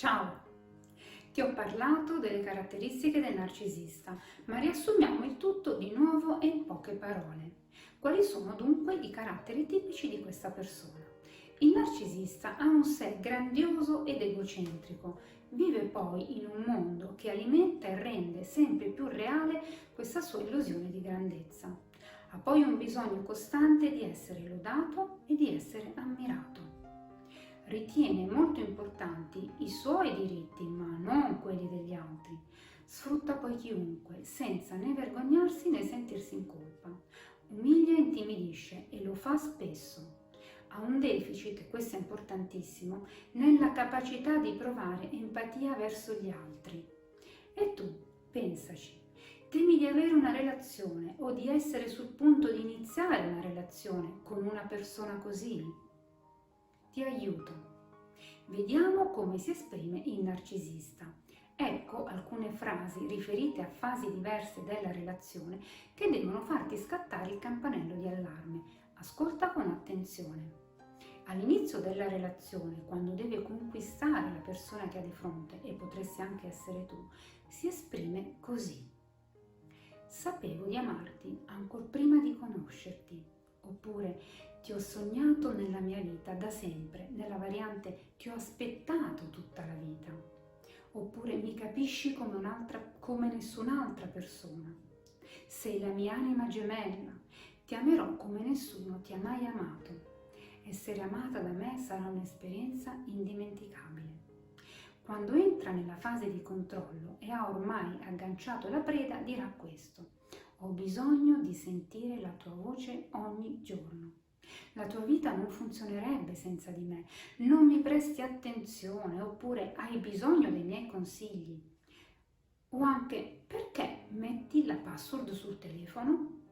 Ciao! Ti ho parlato delle caratteristiche del narcisista, ma riassumiamo il tutto di nuovo e in poche parole. Quali sono dunque i caratteri tipici di questa persona? Il narcisista ha un sé grandioso ed egocentrico, vive poi in un mondo che alimenta e rende sempre più reale questa sua illusione di grandezza. Ha poi un bisogno costante di essere lodato e di essere ammirato. Ritiene molto importanti i suoi diritti, ma non quelli degli altri. Sfrutta poi chiunque, senza né vergognarsi né sentirsi in colpa. Umilia e intimidisce e lo fa spesso. Ha un deficit, e questo è importantissimo, nella capacità di provare empatia verso gli altri. E tu, pensaci, temi di avere una relazione o di essere sul punto di iniziare una relazione con una persona così? Ti aiuto. Vediamo come si esprime il narcisista. Ecco alcune frasi riferite a fasi diverse della relazione che devono farti scattare il campanello di allarme. Ascolta con attenzione. All'inizio della relazione, quando deve conquistare la persona che ha di fronte, e potresti anche essere tu, si esprime così. Sapevo di amarti ancor prima di conoscerti. Oppure ti ho sognato nella mia vita da sempre, nella variante ti ho aspettato tutta la vita. Oppure mi capisci come nessun'altra persona. Sei la mia anima gemella, ti amerò come nessuno ti ha mai amato. Essere amata da me sarà un'esperienza indimenticabile. Quando entra nella fase di controllo e ha ormai agganciato la preda, dirà questo. Ho bisogno di sentire la tua voce ogni giorno. La tua vita non funzionerebbe senza di me. Non mi presti attenzione, oppure hai bisogno dei miei consigli. O anche perché metti la password sul telefono?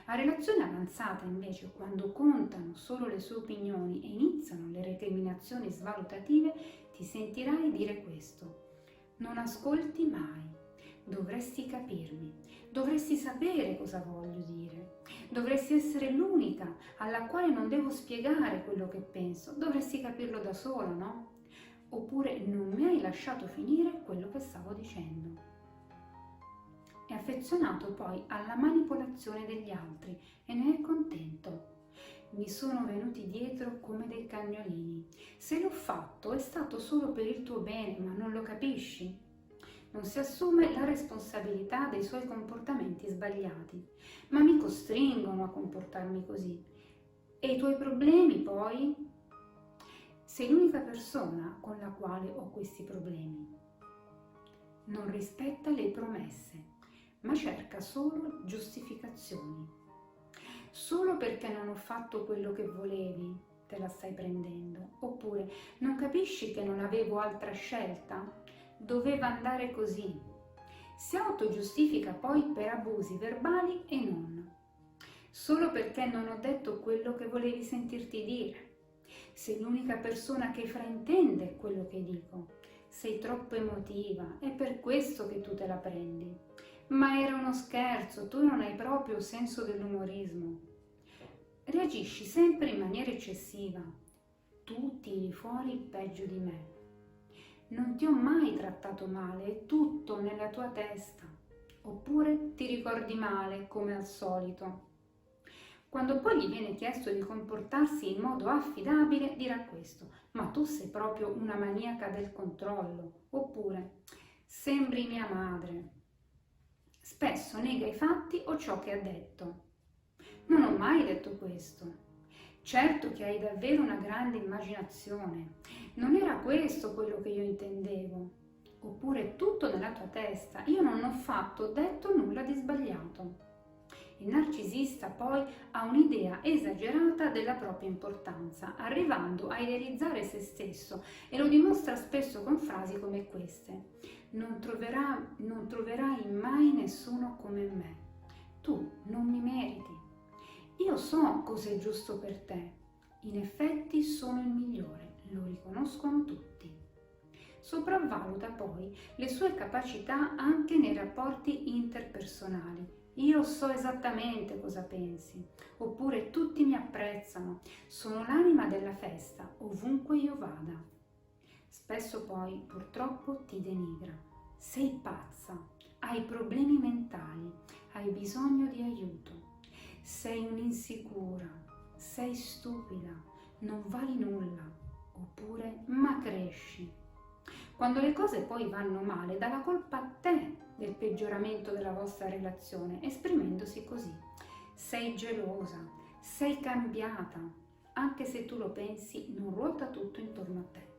A relazione avanzata invece, quando contano solo le sue opinioni e iniziano le recriminazioni svalutative, ti sentirai dire questo. Non ascolti mai. Dovresti capirmi, dovresti sapere cosa voglio dire, dovresti essere l'unica alla quale non devo spiegare quello che penso, dovresti capirlo da sola, no? Oppure non mi hai lasciato finire quello che stavo dicendo. È affezionato poi alla manipolazione degli altri e ne è contento. Mi sono venuti dietro come dei cagnolini. Se l'ho fatto è stato solo per il tuo bene, ma non lo capisci? Non si assume la responsabilità dei suoi comportamenti sbagliati, ma mi costringono a comportarmi così. E i tuoi problemi poi? Sei l'unica persona con la quale ho questi problemi. Non rispetta le promesse, ma cerca solo giustificazioni. Solo perché non ho fatto quello che volevi, te la stai prendendo. Oppure non capisci che non avevo altra scelta? Doveva andare così. Si autogiustifica poi per abusi verbali e non. Solo perché non ho detto quello che volevi sentirti dire. Sei l'unica persona che fraintende quello che dico. Sei troppo emotiva, è per questo che tu te la prendi. Ma era uno scherzo, tu non hai proprio senso dell'umorismo. Reagisci sempre in maniera eccessiva. Tu tiri fuori il peggio di me. Non ti ho mai trattato male, è tutto nella tua testa. Oppure ti ricordi male, come al solito. Quando poi gli viene chiesto di comportarsi in modo affidabile, dirà questo. Ma tu sei proprio una maniaca del controllo. Oppure, sembri mia madre. Spesso nega i fatti o ciò che ha detto. Non ho mai detto questo. Certo che hai davvero una grande immaginazione. Non era questo quello che io intendevo. Oppure tutto nella tua testa. Io non ho fatto o detto nulla di sbagliato. Il narcisista poi ha un'idea esagerata della propria importanza, arrivando a idealizzare se stesso e lo dimostra spesso con frasi come queste. Non troverai mai nessuno come me. Tu non mi meriti. Io so cosa è giusto per te. In effetti sono il migliore, lo riconoscono tutti. Sopravvaluta poi le sue capacità anche nei rapporti interpersonali. Io so esattamente cosa pensi. Oppure tutti mi apprezzano. Sono l'anima della festa, ovunque io vada. Spesso poi purtroppo ti denigra. Sei pazza, hai problemi mentali, hai bisogno di aiuto, sei un'insicura, sei stupida, non vali nulla, oppure ma cresci. Quando le cose poi vanno male, dà la colpa a te del peggioramento della vostra relazione, esprimendosi così. Sei gelosa, sei cambiata, anche se tu lo pensi, non ruota tutto intorno a te.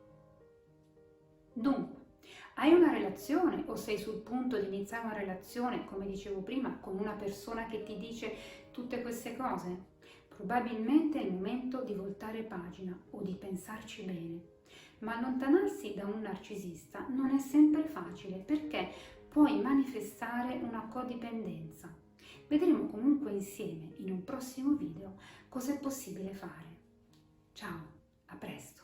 Dunque, hai una relazione o sei sul punto di iniziare una relazione, come dicevo prima, con una persona che ti dice tutte queste cose? Probabilmente è il momento di voltare pagina o di pensarci bene. Ma allontanarsi da un narcisista non è sempre facile perché puoi manifestare una codipendenza. Vedremo comunque insieme in un prossimo video cosa è possibile fare. Ciao, a presto!